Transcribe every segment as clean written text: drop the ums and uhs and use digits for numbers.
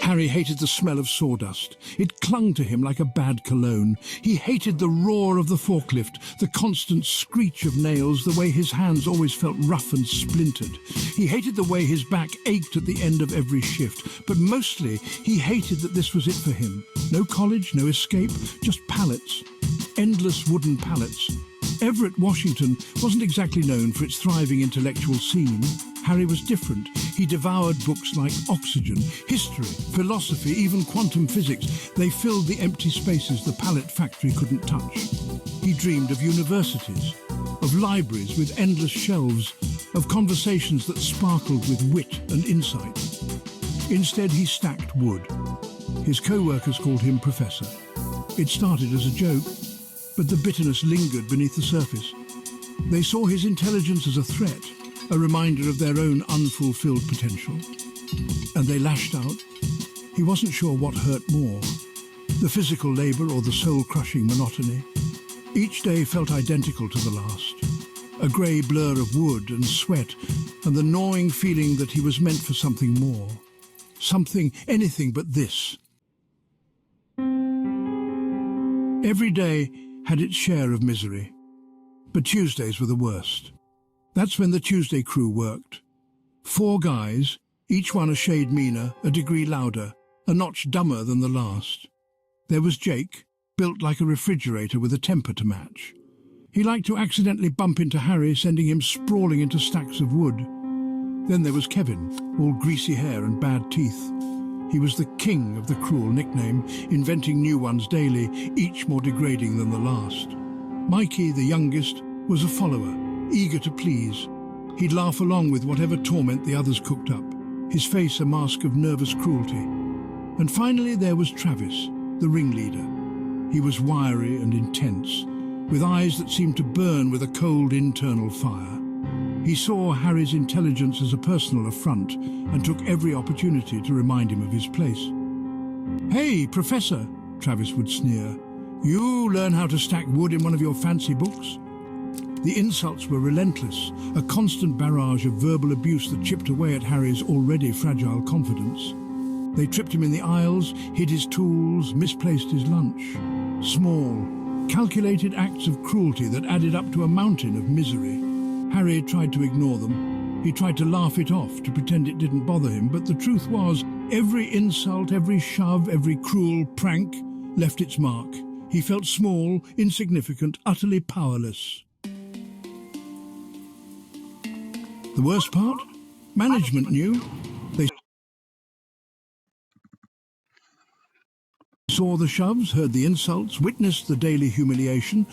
Harry hated the smell of sawdust. It clung to him like a bad cologne. He hated the roar of the forklift, the constant screech of nails, the way his hands always felt rough and splintered. He hated the way his back ached at the end of every shift. But mostly, he hated that this was it for him. No college, no escape, just pallets. Endless wooden pallets. Everett, Washington, wasn't exactly known for its thriving intellectual scene. Harry was different. He devoured books like oxygen, history, philosophy, even quantum physics. They filled the empty spaces the pallet factory couldn't touch. He dreamed of universities, of libraries with endless shelves, of conversations that sparkled with wit and insight. Instead, he stacked wood. His co-workers called him Professor. It started as a joke, but the bitterness lingered beneath the surface. They saw his intelligence as a threat, a reminder of their own unfulfilled potential. And they lashed out. He wasn't sure what hurt more, the physical labour or the soul-crushing monotony. Each day felt identical to the last, a grey blur of wood and sweat, and the gnawing feeling that he was meant for something more. Something, anything but this. Every day had its share of misery, but Tuesdays were the worst. That's when the Tuesday crew worked. 4 guys, each one a shade meaner, a degree louder, a notch dumber than the last. There was Jake, built like a refrigerator with a temper to match. He liked to accidentally bump into Harry, sending him sprawling into stacks of wood. Then there was Kevin, all greasy hair and bad teeth. He was the king of the cruel nickname, inventing new ones daily, each more degrading than the last. Mikey, the youngest, was a follower, eager to please. He'd laugh along with whatever torment the others cooked up, his face a mask of nervous cruelty. And finally there was Travis, the ringleader. He was wiry and intense, with eyes that seemed to burn with a cold internal fire. He saw Harry's intelligence as a personal affront and took every opportunity to remind him of his place. "Hey, Professor," Travis would sneer, "you learn how to stack wood in one of your fancy books?" The insults were relentless, a constant barrage of verbal abuse that chipped away at Harry's already fragile confidence. They tripped him in the aisles, hid his tools, misplaced his lunch. Small, calculated acts of cruelty that added up to a mountain of misery. Harry tried to ignore them. He tried to laugh it off, to pretend it didn't bother him, but the truth was, every insult, every shove, every cruel prank left its mark. He felt small, insignificant, utterly powerless. The worst part? Management knew. They saw the shoves, heard the insults, witnessed the daily humiliation,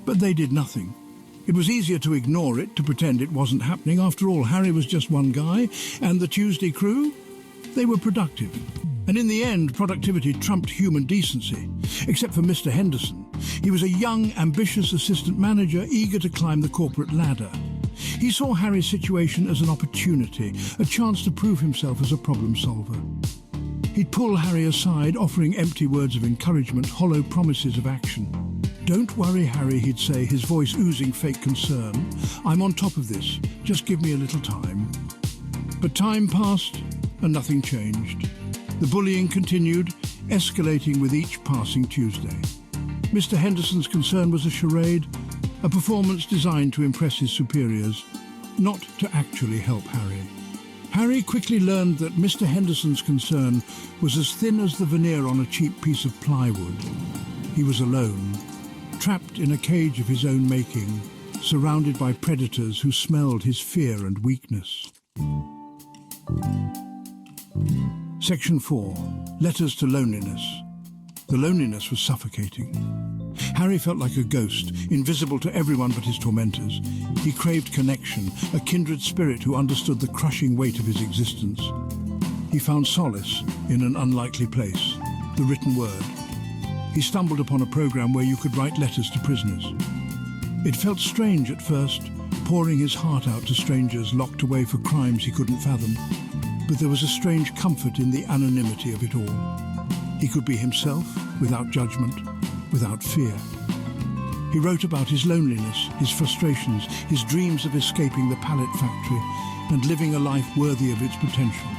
but they did nothing. It was easier to ignore it, to pretend it wasn't happening. After all, Harry was just one guy, and the Tuesday crew, they were productive. And in the end, productivity trumped human decency, except for Mr. Henderson. He was a young, ambitious assistant manager, eager to climb the corporate ladder. He saw Harry's situation as an opportunity, a chance to prove himself as a problem solver. He'd pull Harry aside, offering empty words of encouragement, hollow promises of action. "Don't worry, Harry," he'd say, his voice oozing fake concern. "I'm on top of this. Just give me a little time." But time passed, and nothing changed. The bullying continued, escalating with each passing Tuesday. Mr. Henderson's concern was a charade, a performance designed to impress his superiors, not to actually help Harry. Harry quickly learned that Mr. Henderson's concern was as thin as the veneer on a cheap piece of plywood. He was alone, trapped in a cage of his own making, surrounded by predators who smelled his fear and weakness. Section 4. Letters to Loneliness. The loneliness was suffocating. Harry felt like a ghost, invisible to everyone but his tormentors. He craved connection, a kindred spirit who understood the crushing weight of his existence. He found solace in an unlikely place, the written word. He stumbled upon a program where you could write letters to prisoners. It felt strange at first, pouring his heart out to strangers locked away for crimes he couldn't fathom. But there was a strange comfort in the anonymity of it all. He could be himself, without judgment, without fear. He wrote about his loneliness, his frustrations, his dreams of escaping the pallet factory and living a life worthy of its potential.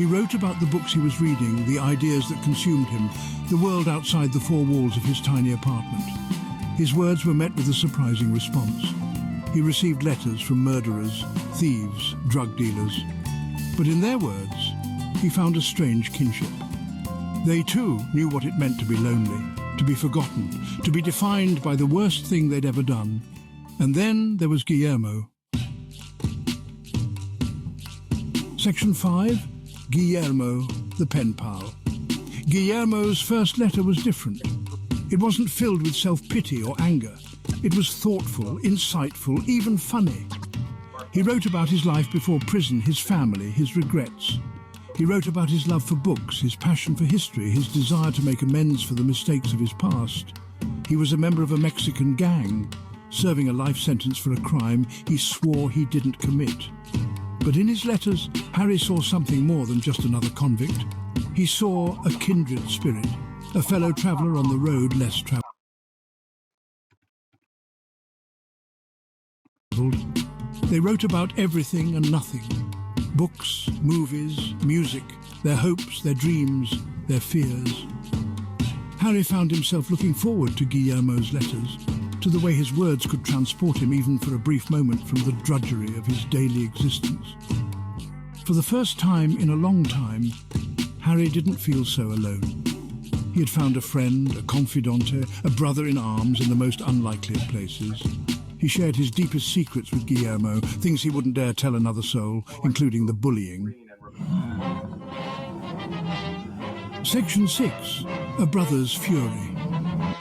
He wrote about the books he was reading, the ideas that consumed him, the world outside the four walls of his tiny apartment. His words were met with a surprising response. He received letters from murderers, thieves, drug dealers. But in their words, he found a strange kinship. They too knew what it meant to be lonely, to be forgotten, to be defined by the worst thing they'd ever done. And then there was Guillermo. Section 5. Guillermo, the pen pal. Guillermo's first letter was different. It wasn't filled with self-pity or anger. It was thoughtful, insightful, even funny. He wrote about his life before prison, his family, his regrets. He wrote about his love for books, his passion for history, his desire to make amends for the mistakes of his past. He was a member of a Mexican gang, serving a life sentence for a crime he swore he didn't commit. But in his letters, Harry saw something more than just another convict. He saw a kindred spirit, a fellow traveller on the road less travelled. They wrote about everything and nothing. Books, movies, music, their hopes, their dreams, their fears. Harry found himself looking forward to Guillermo's letters, to the way his words could transport him even for a brief moment from the drudgery of his daily existence. For the first time in a long time, Harry didn't feel so alone. He had found a friend, a confidant, a brother in arms in the most unlikely of places. He shared his deepest secrets with Guillermo, things he wouldn't dare tell another soul, including the bullying. Section 6. A brother's fury.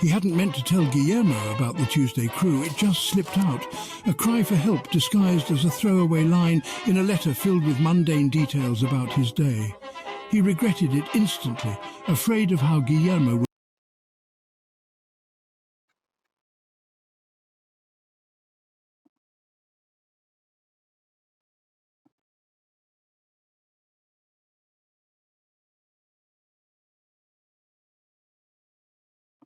He hadn't meant to tell Guillermo about the Tuesday crew, it just slipped out. A cry for help disguised as a throwaway line in a letter filled with mundane details about his day. He regretted it instantly, afraid of how Guillermo would